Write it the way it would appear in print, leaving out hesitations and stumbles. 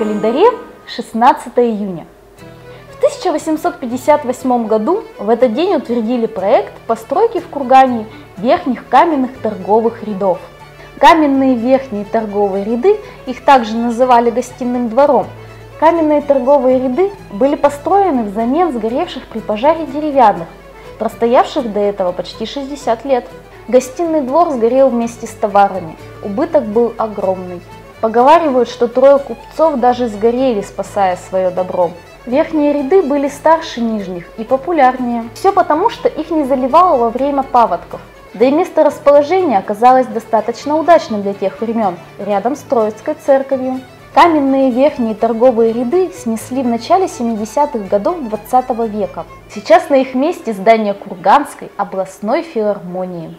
календаре 16 июня. В 1858 году в этот день утвердили проект постройки в Кургане верхних каменных торговых рядов. Каменные верхние торговые ряды, их также называли гостиным двором. Каменные торговые ряды были построены взамен сгоревших при пожаре деревянных, простоявших до этого почти 60 лет. Гостиный двор сгорел вместе с товарами, убыток был огромный. Поговаривают, что трое купцов даже сгорели, спасая свое добро. Верхние ряды были старше нижних и популярнее. Все потому, что их не заливало во время паводков. Да и место расположения оказалось достаточно удачным для тех времен, рядом с Троицкой церковью. Каменные верхние торговые ряды снесли в начале 70-х годов 20 века. Сейчас на их месте здание Курганской областной филармонии.